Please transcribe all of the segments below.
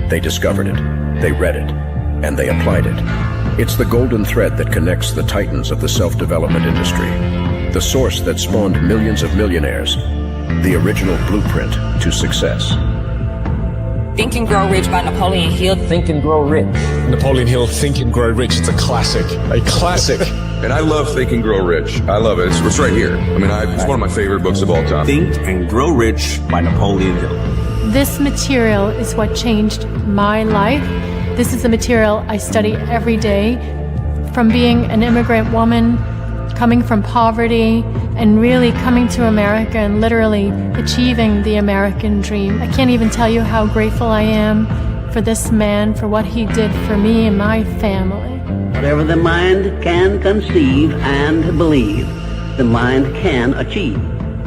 They discovered it, they read it, and they applied it. It's the golden thread that connects the titans of the self-development industry, the source that spawned millions of millionaires, the original blueprint to success. Think and Grow Rich by Napoleon Hill. Think and Grow Rich. Napoleon Hill, Think and Grow Rich. It's a classic. A classic. And I love Think and Grow Rich. I love it. It's right here. I mean, it's one of my favorite books of all time. Think and Grow Rich by Napoleon Hill. This material is what changed my life. This is the material I study every day. From being an immigrant woman, coming from poverty, and really coming to America and literally achieving the American dream. I can't even tell you how grateful I am for this man, for what he did for me and my family. Whatever the mind can conceive and believe, the mind can achieve.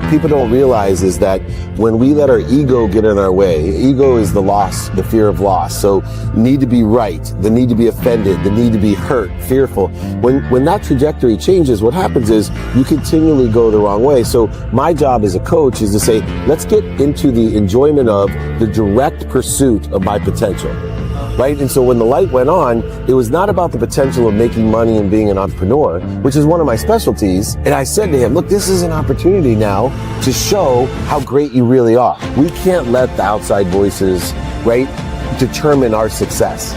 People don't realize is that when we let our ego get in our way, ego is the loss, the fear of loss. So need to be right, the need to be offended, the need to be hurt, fearful. When that trajectory changes, what happens is you continually go the wrong way. So my job as a coach is to say, let's get into the enjoyment of the direct pursuit of my potential. Right? And so when the light went on, it was not about the potential of making money and being an entrepreneur, which is one of my specialties. And I said to him, look, this is an opportunity now to show how great you really are. We can't let the outside voices, right, determine our success.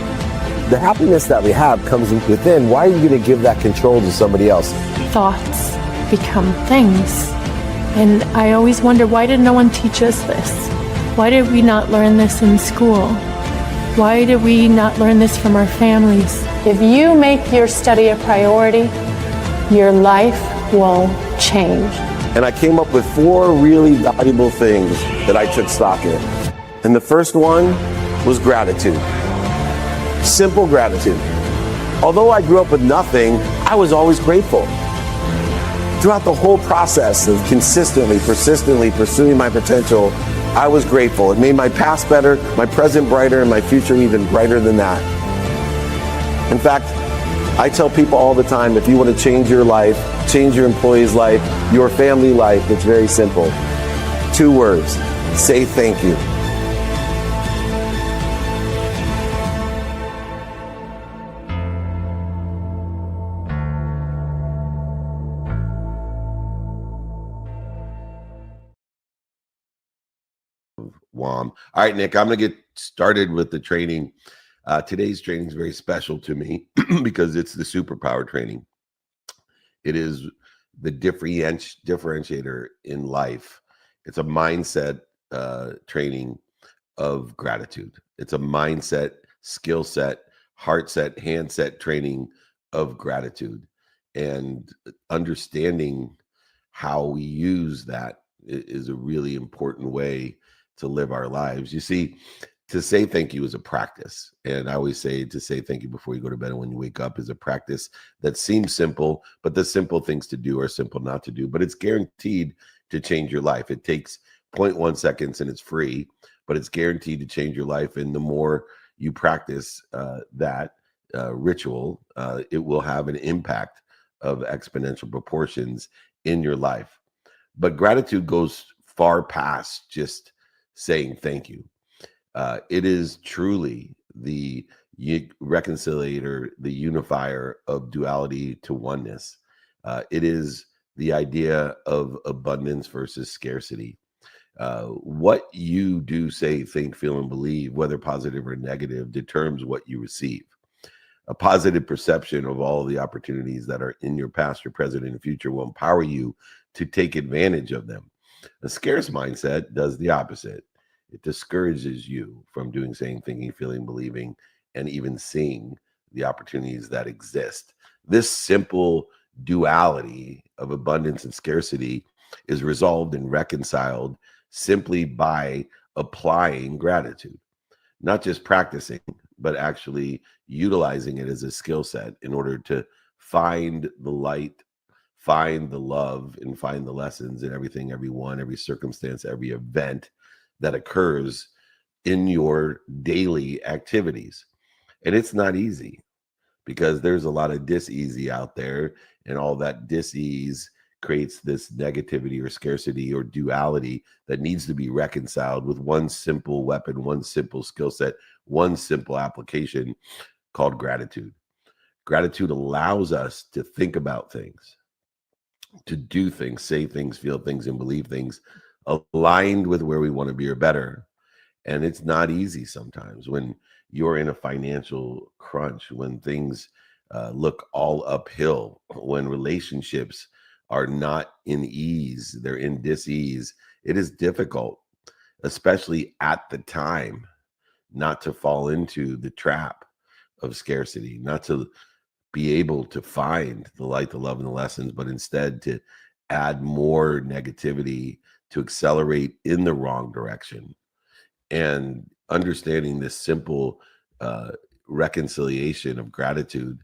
The happiness that we have comes within. Why are you going to give that control to somebody else? Thoughts become things. And I always wonder, why did no one teach us this? Why did we not learn this in school? Why did we not learn this from our families? If you make your study a priority, your life will change. And I came up with 4 really valuable things that I took stock in. And the first one was gratitude. Simple gratitude. Although I grew up with nothing, I was always grateful. Throughout the whole process of consistently, persistently pursuing my potential, I was grateful. It made my past better, my present brighter, and my future even brighter than that. In fact, I tell people all the time, if you want to change your life, change your employee's life, your family life, it's very simple. 2 words, say thank you. All right, Nick, I'm going to get started with the training. Today's training is very special to me because it's the superpower training. It is the differentiator in life. It's a mindset training of gratitude. It's a mindset, skill set, heart set, hand set training of gratitude. And understanding how we use that is a really important way to live our lives. You see, to say thank you is a practice. And I always say to say thank you before you go to bed and when you wake up is a practice that seems simple, but the simple things to do are simple not to do. But it's guaranteed to change your life. It takes 0.1 seconds and it's free, but it's guaranteed to change your life. And the more you practice that ritual, it will have an impact of exponential proportions in your life. But gratitude goes far past just saying thank you. It is truly the reconciliator, the unifier of duality to oneness. It is the idea of abundance versus scarcity. What you do, say, think, feel, and believe, whether positive or negative, determines what you receive. A positive perception of all the opportunities that are in your past, your present, and future will empower you to take advantage of them. A scarce mindset does the opposite. It discourages you from doing, saying, thinking, feeling, believing, and even seeing the opportunities that exist. This simple duality of abundance and scarcity is resolved and reconciled simply by applying gratitude, not just practicing, but actually utilizing it as a skill set in order to find the light, find the love, and find the lessons in everything, everyone, every circumstance, every event that occurs in your daily activities. And it's not easy because there's a lot of dis-ease out there, and all that dis-ease creates this negativity or scarcity or duality that needs to be reconciled with one simple weapon, one simple skill set, one simple application called gratitude. Gratitude allows us to think about things, to do things, say things, feel things, and believe things aligned with where we want to be or better. And it's not easy sometimes when you're in a financial crunch, when things look all uphill, when relationships are not in ease, they're in dis-ease. It is difficult, especially at the time, not to fall into the trap of scarcity, not to be able to find the light, the love, and the lessons, but instead to add more negativity, to accelerate in the wrong direction. And understanding this simple reconciliation of gratitude,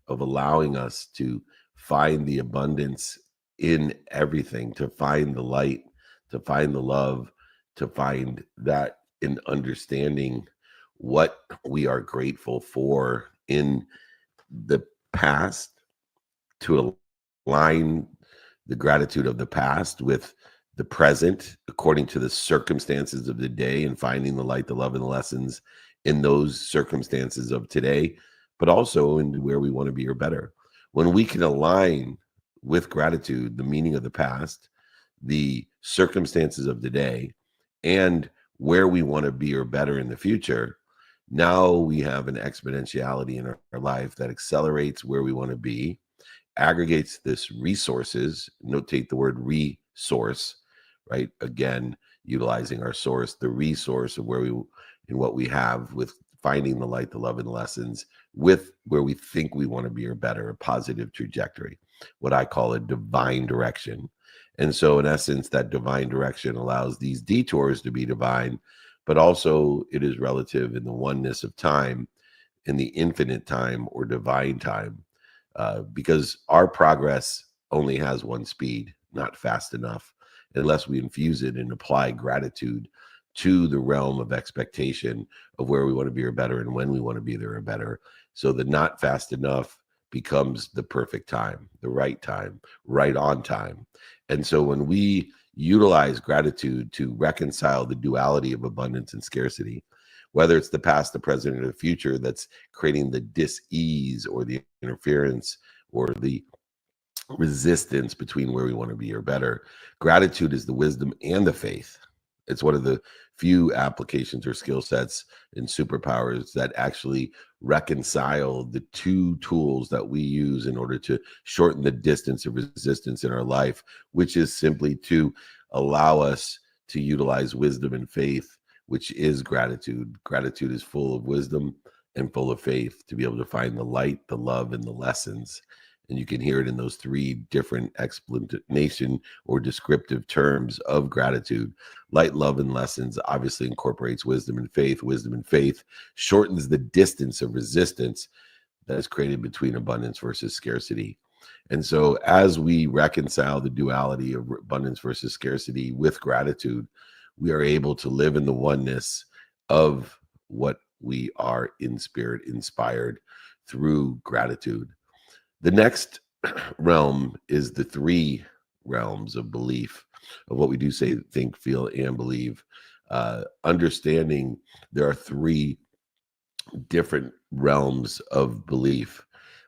of allowing us to find the abundance in everything, to find the light, to find the love, to find that in understanding what we are grateful for in the past, to align the gratitude of the past with the present according to the circumstances of the day, and finding the light, the love, and the lessons in those circumstances of today, but also in where we want to be or better. When we can align with gratitude the meaning of the past, the circumstances of the day, and where we want to be or better in the future, now we have an exponentiality in our life that accelerates where we want to be, aggregates this resources, notate the word resource, right? Again, utilizing our source, the resource of where we and what we have, with finding the light, the love, and the lessons, with where we think we want to be or better, a positive trajectory, what I call a divine direction. And so in essence, that divine direction allows these detours to be divine, but also it is relative in the oneness of time, in the infinite time or divine time, because our progress only has one speed, not fast enough, unless we infuse it and apply gratitude to the realm of expectation of where we want to be or better and when we want to be there or better. So the not fast enough becomes the perfect time, the right on time. And so when we utilize gratitude to reconcile the duality of abundance and scarcity, whether it's the past, the present, or the future that's creating the dis-ease or the interference or the resistance between where we want to be or better, gratitude is the wisdom and the faith. It's one of the few applications or skill sets and superpowers that actually reconcile the two tools that we use in order to shorten the distance of resistance in our life, which is simply to allow us to utilize wisdom and faith, which is gratitude. Gratitude is full of wisdom and full of faith to be able to find the light, the love, and the lessons. And you can hear it in those three different explanation or descriptive terms of gratitude. Light, love, and lessons obviously incorporates wisdom and faith. Wisdom and faith shortens the distance of resistance that is created between abundance versus scarcity. And so as we reconcile the duality of abundance versus scarcity with gratitude, we are able to live in the oneness of what we are in spirit inspired through gratitude. The next realm is the three realms of belief, of what we do say, think, feel, and believe. Understanding there are three different realms of belief.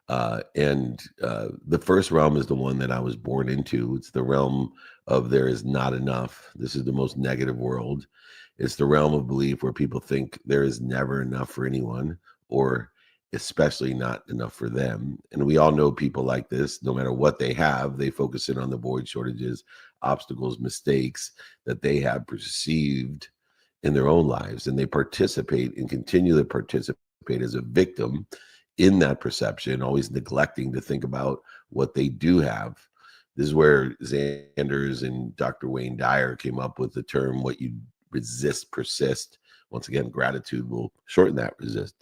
And the first realm is the one that I was born into. It's the realm of there is not enough. This is the most negative world. It's the realm of belief where people think there is never enough for anyone, or especially not enough for them. And we all know people like this. No matter what they have, they focus in on the void, shortages, obstacles, mistakes that they have perceived in their own lives. And they participate and continue to participate as a victim in that perception, always neglecting to think about what they do have. This is where Xanders and Dr. Wayne Dyer came up with the term, what you resist, persist. Once again, gratitude will shorten that resistance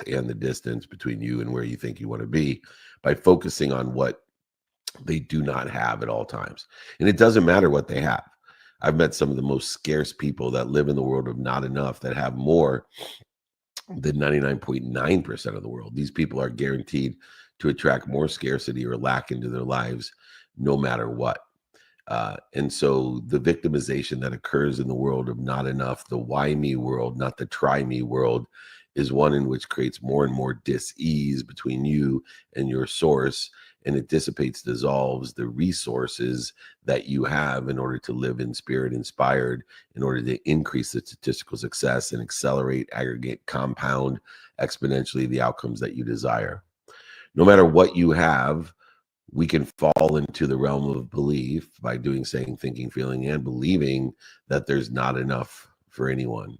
and the distance between you and where you think you want to be by focusing on what they do not have at all times. And it doesn't matter what they have. I've met some of the most scarce people that live in the world of not enough, that have more than 99.9% of the world. These people are guaranteed to attract more scarcity or lack into their lives no matter what. And so the victimization that occurs in the world of not enough, the why me world, not the try me world, is one in which creates more and more dis-ease between you and your source, and it dissipates, dissolves the resources that you have in order to live in spirit inspired, in order to increase the statistical success and accelerate, aggregate, compound exponentially the outcomes that you desire. No matter what you have, we can fall into the realm of belief by doing, saying, thinking, feeling, and believing that there's not enough for anyone,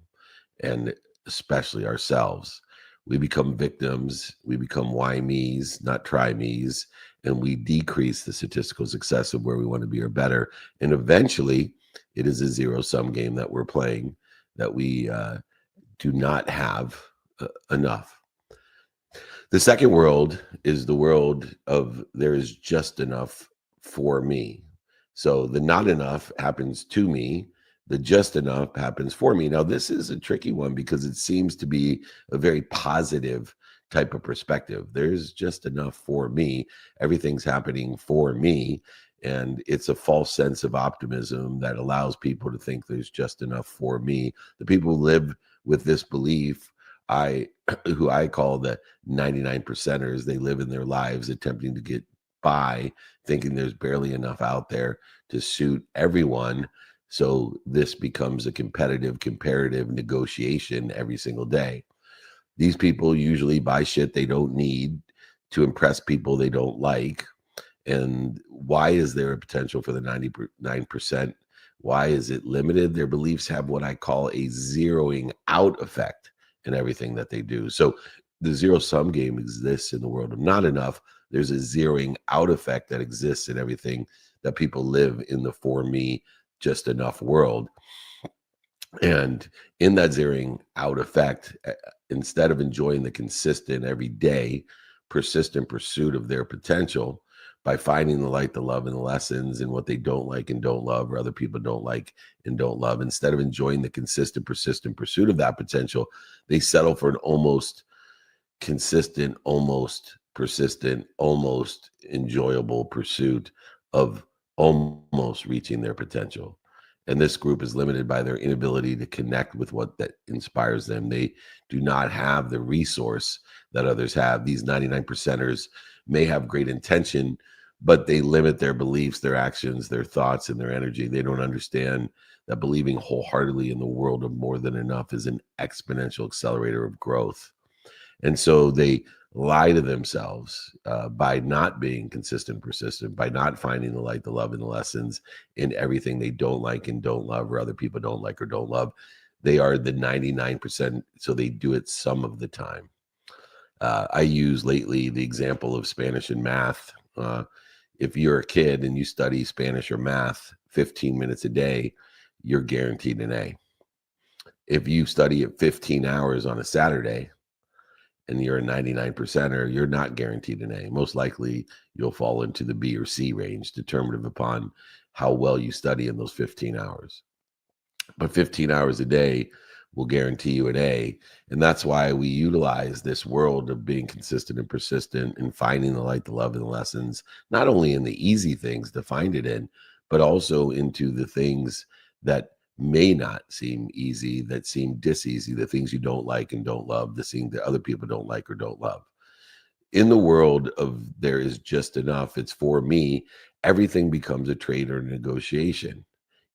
and especially ourselves. We become victims, we become why me's, not try me's, and we decrease the statistical success of where we want to be or better. And eventually, it is a zero-sum game that we're playing, that we do not have enough. The second world is the world of there is just enough for me. So the not enough happens to me. The just enough happens for me. Now, this is a tricky one because it seems to be a very positive type of perspective. There's just enough for me. Everything's happening for me. And it's a false sense of optimism that allows people to think there's just enough for me. The people who live with this belief, who I call the 99 percenters, they live in their lives attempting to get by, thinking there's barely enough out there to suit everyone. So this becomes a competitive, comparative negotiation every single day. These people usually buy shit they don't need to impress people they don't like. And why is there a potential for the 99%? Why is it limited? Their beliefs have what I call a zeroing out effect in everything that they do. So the zero-sum game exists in the world of not enough. There's a zeroing out effect that exists in everything that people live in the for me, just enough world. And in that zeroing out effect, instead of enjoying the consistent, everyday, persistent pursuit of their potential by finding the light, the love, and the lessons and what they don't like and don't love, or other people don't like and don't love, instead of enjoying the consistent, persistent pursuit of that potential, they settle for an almost consistent, almost persistent, almost enjoyable pursuit of almost reaching their potential. And this group is limited by their inability to connect with what that inspires them. They do not have the resource that others have. These 99 percenters may have great intention, but they limit their beliefs, their actions, their thoughts, and their energy. They don't understand that believing wholeheartedly in the world of more than enough is an exponential accelerator of growth. And so they lie to themselves by not being consistent, persistent, by not finding the light, the love, and the lessons in everything they don't like and don't love, or other people don't like or don't love. They are the 99%, so they do it some of the time. I use lately the example of Spanish and math. If you're a kid and you study Spanish or math 15 minutes a day, you're guaranteed an A. If you study it 15 hours on a Saturday, and you're a 99 percenter, you're not guaranteed an A. Most likely you'll fall into the B or C range, determinative upon how well you study in those 15 hours. But 15 hours a day will guarantee you an A. And that's why we utilize this world of being consistent and persistent and finding the light, the love, and the lessons, not only in the easy things to find it in, but also into the things that may not seem easy, that seem diseasy, the things you don't like and don't love, the things that other people don't like or don't love. In the world of there is just enough, it's for me, everything becomes a trade or negotiation,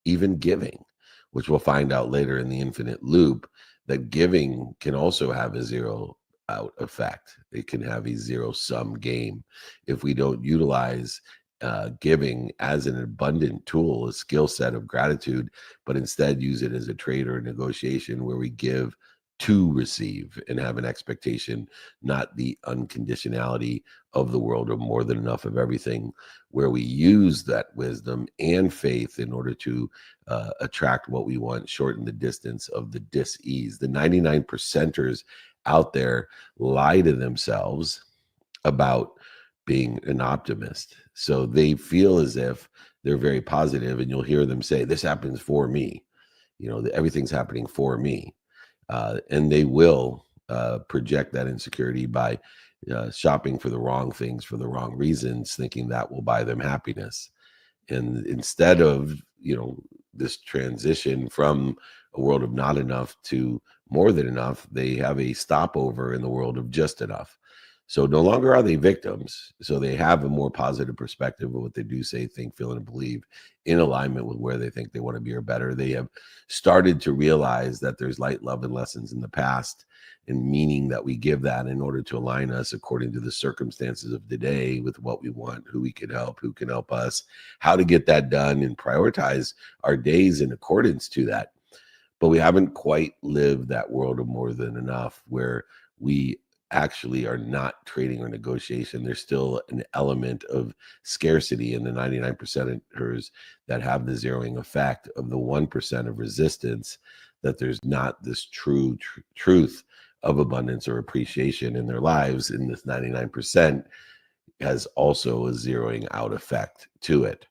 even giving, which we'll find out later in the infinite loop, that giving can also have a zero out effect. It can have a zero-sum game if we don't utilize giving as an abundant tool, a skill set of gratitude, but instead use it as a trade or a negotiation where we give to receive and have an expectation, not the unconditionality of the world of more than enough of everything, where we use that wisdom and faith in order to attract what we want, shorten the distance of the dis-ease. The 99 percenters out there lie to themselves about being an optimist. So they feel as if they're very positive, and you'll hear them say, this happens for me. Everything's happening for me. And they will project that insecurity by shopping for the wrong things for the wrong reasons, thinking that will buy them happiness. And instead of, this transition from a world of not enough to more than enough, they have a stopover in the world of just enough. So no longer are they victims. So they have a more positive perspective of what they do, say, think, feel, and believe in alignment with where they think they want to be or better. They have started to realize that there's light, love, and lessons in the past and meaning that we give that in order to align us according to the circumstances of today with what we want, who we can help, who can help us, how to get that done, and prioritize our days in accordance to that. But we haven't quite lived that world of more than enough where we actually are not trading or negotiation. There's still an element of scarcity in the 99%ers that have the zeroing effect of the 1% of resistance, that there's not this truth of abundance or appreciation in their lives. And this 99% has also a zeroing out effect to it.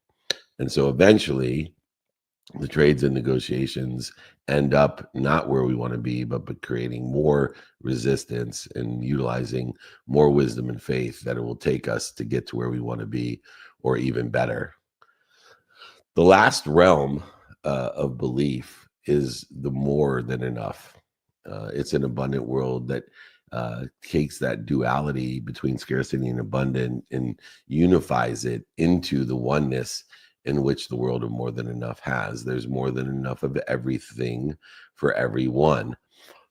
And so eventually the trades and negotiations end up not where we want to be, but creating more resistance and utilizing more wisdom and faith that it will take us to get to where we want to be, or even better. The last realm of belief is the more than enough. It's an abundant world that takes that duality between scarcity and abundant and unifies it into the oneness in which the world of more than enough has. There's more than enough of everything for everyone.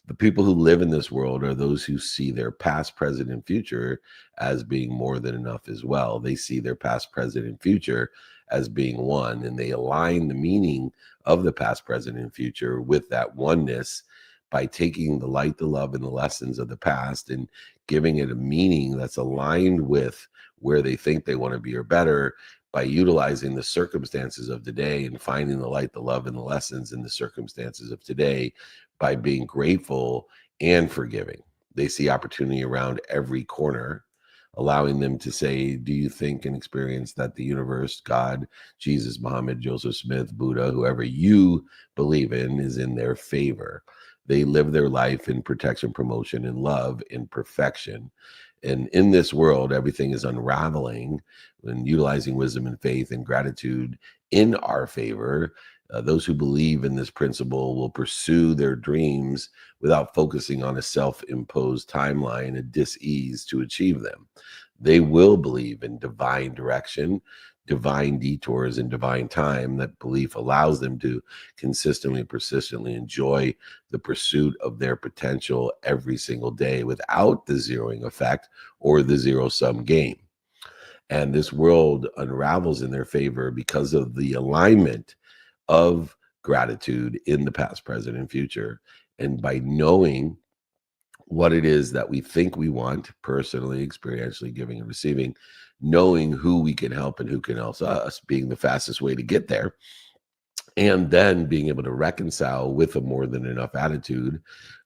The people who live in this world are those who see their past, present, and future as being more than enough as well. They see their past, present, and future as being one, and they align the meaning of the past, present, and future with that oneness by taking the light, the love, and the lessons of the past and giving it a meaning that's aligned with where they think they want to be or better, by utilizing the circumstances of today and finding the light, the love, and the lessons in the circumstances of today, by being grateful and forgiving. They see opportunity around every corner, allowing them to say, do you think and experience that the universe, God, Jesus, Muhammad, Joseph Smith, Buddha, whoever you believe in, is in their favor? They live their life in protection, promotion, and love in perfection. And in this world, everything is unraveling and utilizing wisdom and faith and gratitude in our favor. Those who believe in this principle will pursue their dreams without focusing on a self-imposed timeline, a dis-ease to achieve them. They will believe in divine direction, divine detours, and divine time. That belief allows them to consistently, persistently enjoy the pursuit of their potential every single day without the zeroing effect or the zero-sum game. And this world unravels in their favor because of the alignment of gratitude in the past, present, and future. And by knowing what it is that we think we want, personally, experientially, giving and receiving, knowing who we can help and who can help us, being the fastest way to get there, and then being able to reconcile with a more than enough attitude,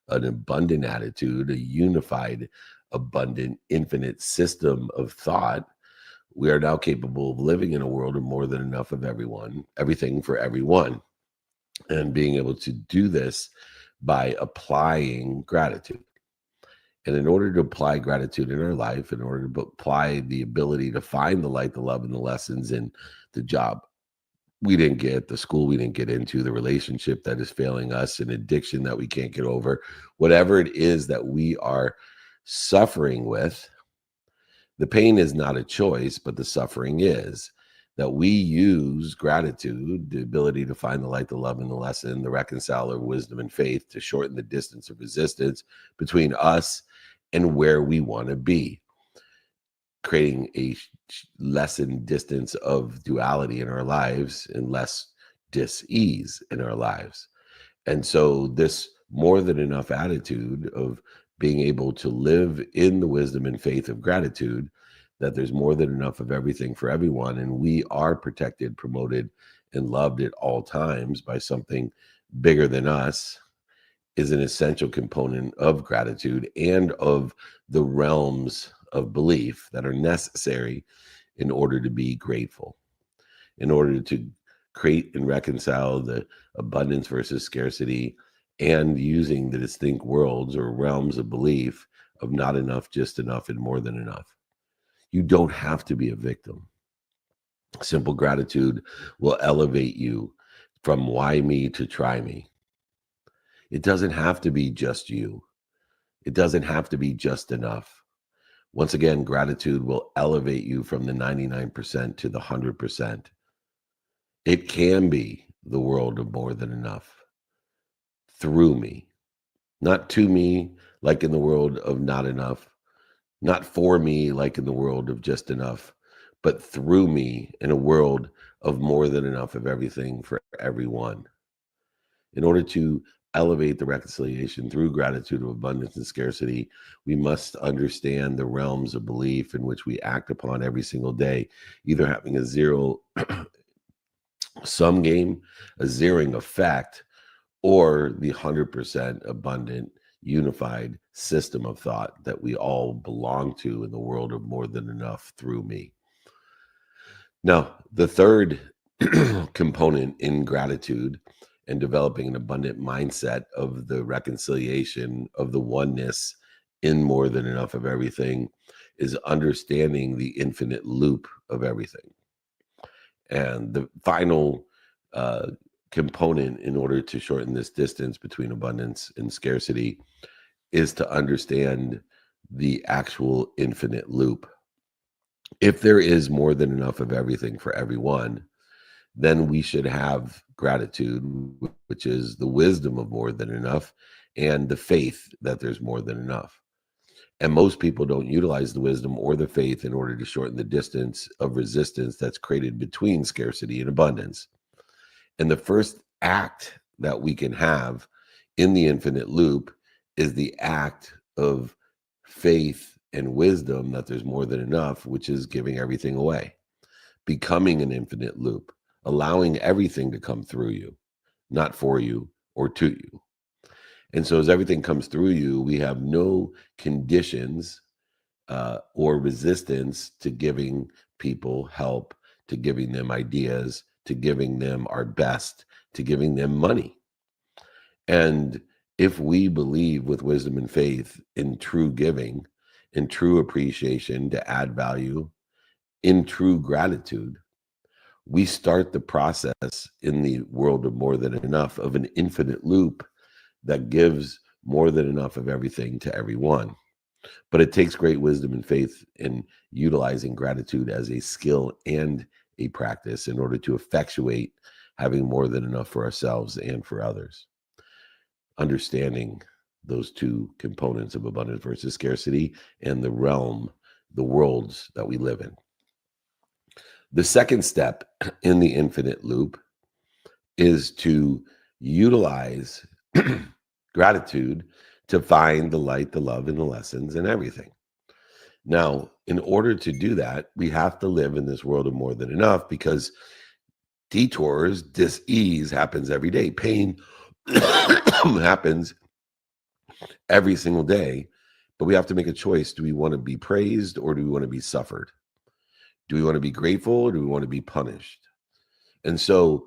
an abundant attitude, a unified, abundant, infinite system of thought. We are now capable of living in a world of more than enough of everyone, everything for everyone, and being able to do this by applying gratitude. And in order to apply gratitude in our life, in order to apply the ability to find the light, the love, and the lessons in the job we didn't get, the school we didn't get into, the relationship that is failing us, an addiction that we can't get over, whatever it is that we are suffering with, the pain is not a choice, but the suffering is. That we use gratitude, the ability to find the light, the love, and the lesson, the reconciler, wisdom, and faith, to shorten the distance of resistance between us and where we want to be, creating a lessened distance of duality in our lives and less dis-ease in our lives. And so this more than enough attitude of being able to live in the wisdom and faith of gratitude, that there's more than enough of everything for everyone, and we are protected, promoted, and loved at all times by something bigger than us, is an essential component of gratitude and of the realms of belief that are necessary in order to be grateful, in order to create and reconcile the abundance versus scarcity, and using the distinct worlds or realms of belief of not enough, just enough, and more than enough. You don't have to be a victim. Simple gratitude will elevate you from why me to try me. It doesn't have to be just you. It doesn't have to be just enough. Once again, gratitude will elevate you from the 99% to the 100%. It can be the world of more than enough through me, not to me, like in the world of not enough, not for me, like in the world of just enough, but through me in a world of more than enough of everything for everyone. In order to elevate the reconciliation through gratitude of abundance and scarcity, we must understand the realms of belief in which we act upon every single day, either having a zero sum game, a zeroing effect, or the 100% abundant, unified system of thought that we all belong to in the world of more than enough through me. Now, the third component in gratitude and developing an abundant mindset of the reconciliation of the oneness in more than enough of everything is understanding the infinite loop of everything. And the final component in order to shorten this distance between abundance and scarcity is to understand the actual infinite loop. If there is more than enough of everything for everyone, then we should have gratitude, which is the wisdom of more than enough, and the faith that there's more than enough. And most people don't utilize the wisdom or the faith in order to shorten the distance of resistance that's created between scarcity and abundance. And the first act that we can have in the infinite loop is the act of faith and wisdom that there's more than enough, which is giving everything away, becoming an infinite loop, allowing everything to come through you, not for you or to you. And so as everything comes through you, we have no conditions or resistance to giving people help, to giving them ideas, to giving them our best, to giving them money. And if we believe with wisdom and faith in true giving, in true appreciation to add value, in true gratitude, we start the process in the world of more than enough of an infinite loop that gives more than enough of everything to everyone. But it takes great wisdom and faith in utilizing gratitude as a skill and a practice in order to effectuate having more than enough for ourselves and for others. Understanding those two components of abundance versus scarcity and the realm, the worlds that we live in. The second step in the infinite loop is to utilize gratitude to find the light, the love, and the lessons in everything. Now, in order to do that, we have to live in this world of more than enough, because detours, dis-ease happens every day. Pain happens every single day, but we have to make a choice. Do we want to be praised or do we want to be suffered? Do we want to be grateful or do we want to be punished? And so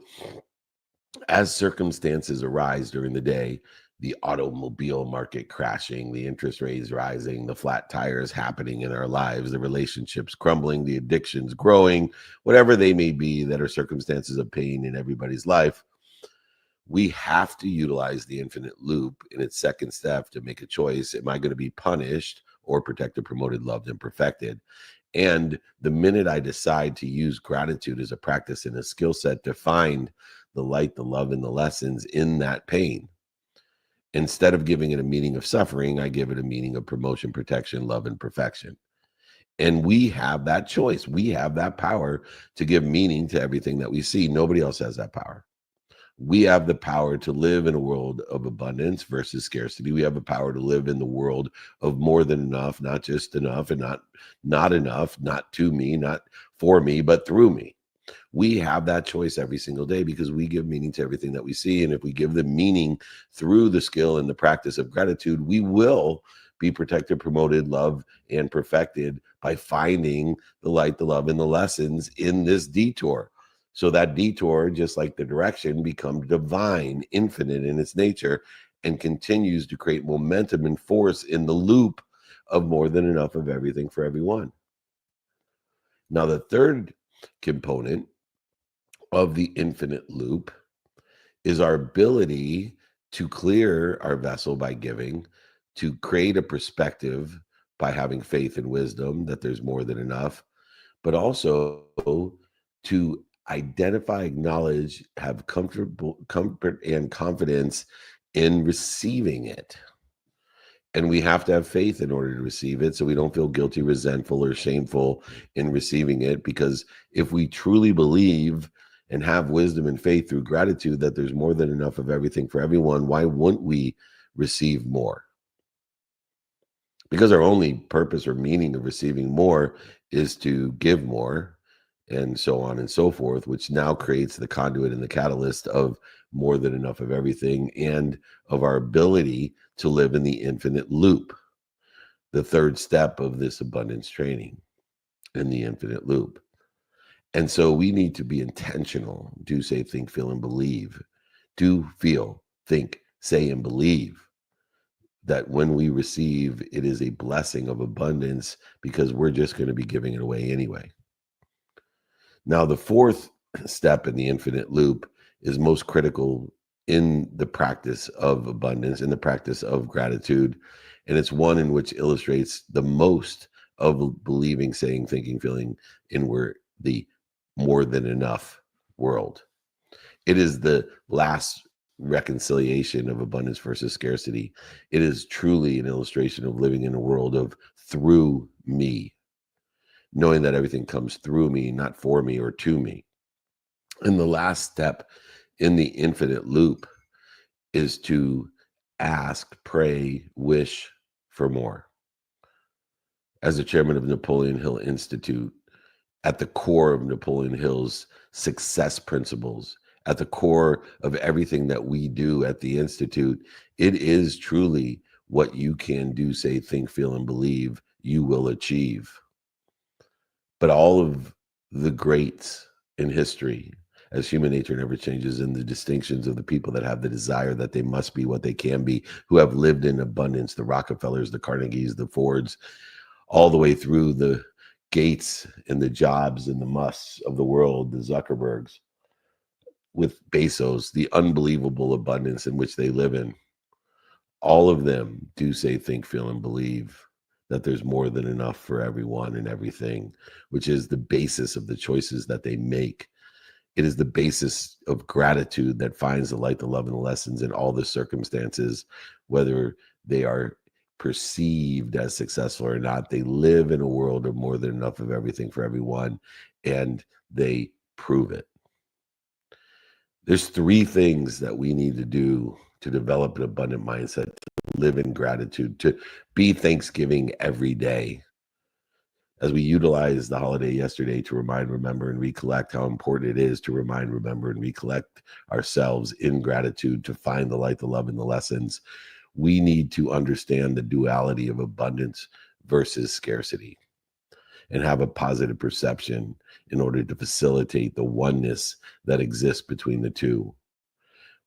as circumstances arise during the day, the automobile market crashing, the interest rates rising, the flat tires happening in our lives, the relationships crumbling, the addictions growing, whatever they may be that are circumstances of pain in everybody's life, we have to utilize the infinite loop in its second step to make a choice. Am I going to be punished or protected, promoted, loved, and perfected? And the minute I decide to use gratitude as a practice and a skill set to find the light, the love, and the lessons in that pain, instead of giving it a meaning of suffering, I give it a meaning of promotion, protection, love, and perfection. And we have that choice. We have that power to give meaning to everything that we see. Nobody else has that power. We have the power to live in a world of abundance versus scarcity. We have the power to live in the world of more than enough, not just enough, and not enough, not to me, not for me, but through me. We have that choice every single day because we give meaning to everything that we see. And if we give the meaning through the skill and the practice of gratitude, we will be protected, promoted, loved, and perfected by finding the light, the love, and the lessons in this detour. So that detour, just like the direction, becomes divine, infinite in its nature, and continues to create momentum and force in the loop of more than enough of everything for everyone. Now, the third component of the infinite loop is our ability to clear our vessel by giving, to create a perspective by having faith and wisdom that there's more than enough, but also to identify, acknowledge, have comfort and confidence in receiving it. And we have to have faith in order to receive it, so we don't feel guilty, resentful, or shameful in receiving it. Because if we truly believe and have wisdom and faith through gratitude that there's more than enough of everything for everyone, why wouldn't we receive more? Because our only purpose or meaning of receiving more is to give more, and so on and so forth, which now creates the conduit and the catalyst of more than enough of everything and of our ability to live in the infinite loop, the third step of this abundance training in the infinite loop. And so we need to be intentional. Do, say, think, feel, and believe. Do, feel, think, say, and believe that when we receive, it is a blessing of abundance, because we're just going to be giving it away anyway. Now, the fourth step in the infinite loop is most critical in the practice of abundance, in the practice of gratitude. And it's one in which illustrates the most of believing, saying, thinking, feeling in the more than enough world. It is the last reconciliation of abundance versus scarcity. It is truly an illustration of living in a world of through me, knowing that everything comes through me, not for me or to me. And the last step in the infinite loop is to ask, pray, wish for more. As the chairman of Napoleon Hill Institute, at the core of Napoleon Hill's success principles, at the core of everything that we do at the Institute, it is truly what you can do, say, think, feel, and believe you will achieve. But all of the greats in history, as human nature never changes, and the distinctions of the people that have the desire that they must be what they can be, who have lived in abundance, the Rockefellers, the Carnegies, the Fords, all the way through the Gates and the Jobs and the Musks of the world, the Zuckerbergs, with Bezos, the unbelievable abundance in which they live in. All of them do, say, think, feel, and believe that there's more than enough for everyone and everything, which is the basis of the choices that they make. It is the basis of gratitude that finds the light, the love, and the lessons in all the circumstances, whether they are perceived as successful or not. They live in a world of more than enough of everything for everyone, and they prove it. There's three things that we need to do to develop an abundant mindset, to live in gratitude, to be Thanksgiving every day. As we utilized the holiday yesterday to remind, remember, and recollect how important it is to remind, remember, and recollect ourselves in gratitude to find the light, the love, and the lessons, we need to understand the duality of abundance versus scarcity and have a positive perception in order to facilitate the oneness that exists between the two.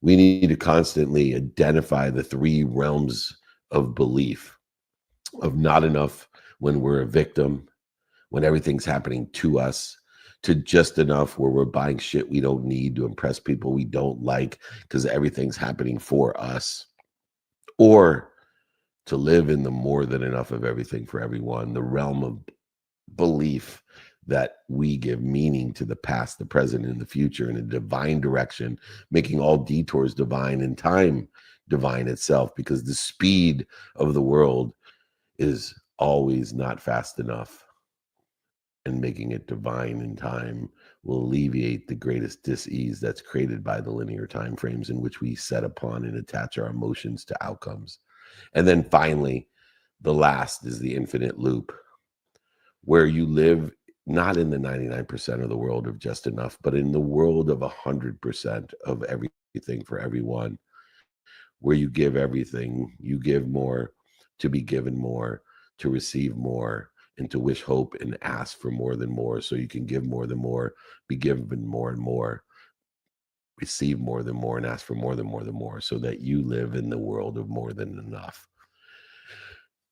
We need to constantly identify the three realms of belief, of not enough when we're a victim, when everything's happening to us, to just enough where we're buying shit we don't need to impress people we don't like because everything's happening for us, or to live in the more than enough of everything for everyone, the realm of belief that we give meaning to the past, the present, and the future in a divine direction, making all detours divine and time divine itself, because the speed of the world is always not fast enough. And making it divine in time will alleviate the greatest dis-ease that's created by the linear time frames in which we set upon and attach our emotions to outcomes. And then finally, the last is the infinite loop, where you live not in the 99% of the world of just enough, but in the world of 100% of everything for everyone, where you give everything, you give more, to be given more, to receive more, and to wish, hope, and ask for more than more, so you can give more than more, be given more and more, receive more than more, and ask for more than more than more, so that you live in the world of more than enough.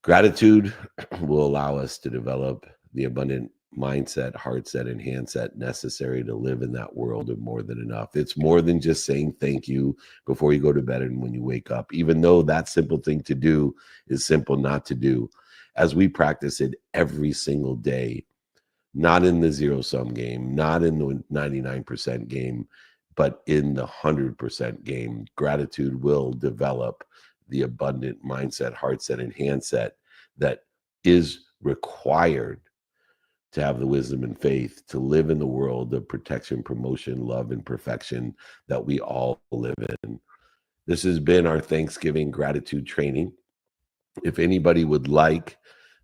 Gratitude will allow us to develop the abundant mindset, heart set, and hand set necessary to live in that world of more than enough. It's more than just saying thank you before you go to bed and when you wake up, even though that simple thing to do is simple not to do. As we practice it every single day, not in the zero-sum game, not in the 99% game, but in the 100% game, gratitude will develop the abundant mindset, heart set, and hand set that is required to have the wisdom and faith to live in the world of protection, promotion, love, and perfection that we all live in. This has been our Thanksgiving gratitude training. If anybody would like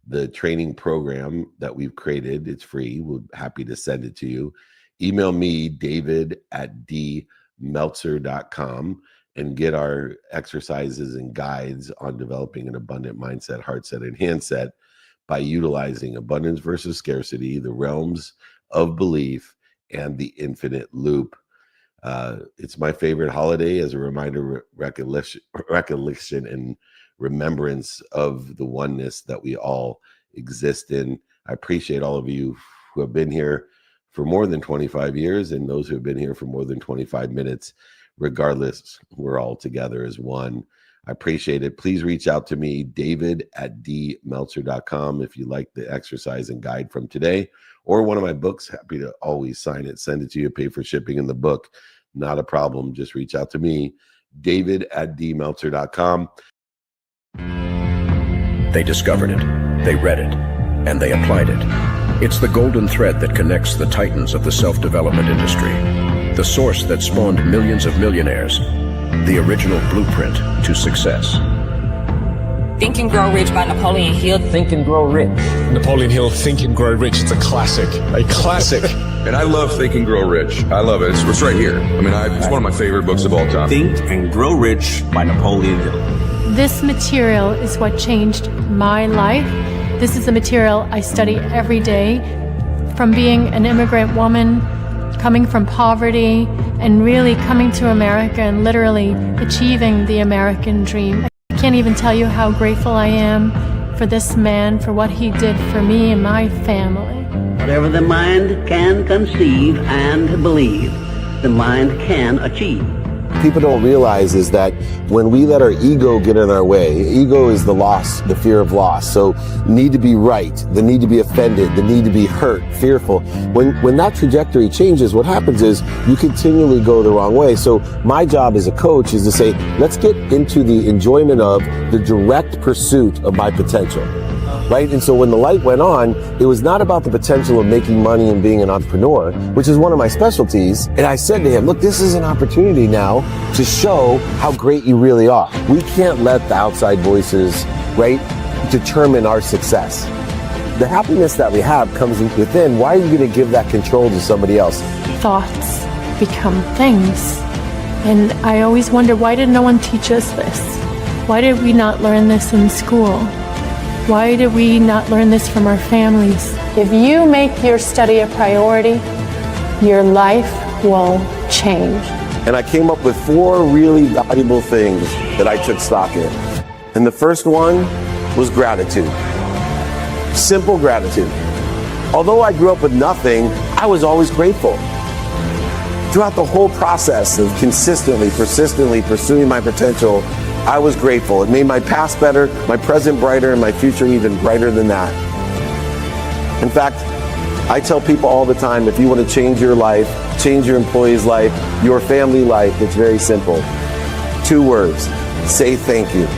the training program that we've created, it's free. We're happy to send it to you. Email me, david@dmeltzer.com, and get our exercises and guides on developing an abundant mindset, heart set, and hand set by utilizing abundance versus scarcity, the realms of belief, and the infinite loop. It's my favorite holiday as a reminder, recollection, and remembrance of the oneness that we all exist in. I appreciate all of you who have been here for more than 25 years and those who have been here for more than 25 minutes. Regardless, we're all together as one. I appreciate it. Please reach out to me, david@dmeltzer.com, if you like the exercise and guide from today or one of my books. Happy to always sign it, send it to you, pay for shipping in the book. Not a problem. Just reach out to me, david@dmeltzer.com. They discovered it, they read it, and they applied it. It's the golden thread that connects the titans of the self-development industry, the source that spawned millions of millionaires, the original blueprint to success. Think and Grow Rich by Napoleon Hill. Think and Grow Rich. Napoleon Hill, Think and Grow Rich. It's a classic. A classic. And I love Think and Grow Rich. I love it. It's right here. I mean, it's one of my favorite books of all time. Think and Grow Rich by Napoleon Hill. This material is what changed my life. This is the material I study every day. From being an immigrant woman, coming from poverty, and really coming to America and literally achieving the American dream. I can't even tell you how grateful I am for this man, for what he did for me and my family. Whatever the mind can conceive and believe, the mind can achieve. People don't realize is that when we let our ego get in our way, ego is the loss, the fear of loss. So need to be right, the need to be offended, the need to be hurt, fearful. When that trajectory changes, what happens is you continually go the wrong way. So my job as a coach is to say, let's get into the enjoyment of the direct pursuit of my potential. Right? And so when the light went on, it was not about the potential of making money and being an entrepreneur, which is one of my specialties. And I said to him, look, this is an opportunity now to show how great you really are. We can't let the outside voices, right, determine our success. The happiness that we have comes within. Why are you going to give that control to somebody else? Thoughts become things. And I always wonder, why did no one teach us this? Why did we not learn this in school? Why did we not learn this from our families? If you make your study a priority, your life will change. And I came up with 4 really valuable things that I took stock in. And the first one was gratitude. Simple gratitude. Although I grew up with nothing, I was always grateful. Throughout the whole process of consistently, persistently pursuing my potential, I was grateful. It made my past better, my present brighter, and my future even brighter than that. In fact, I tell people all the time, if you want to change your life, change your employee's life, your family life, it's very simple. 2 words, say thank you.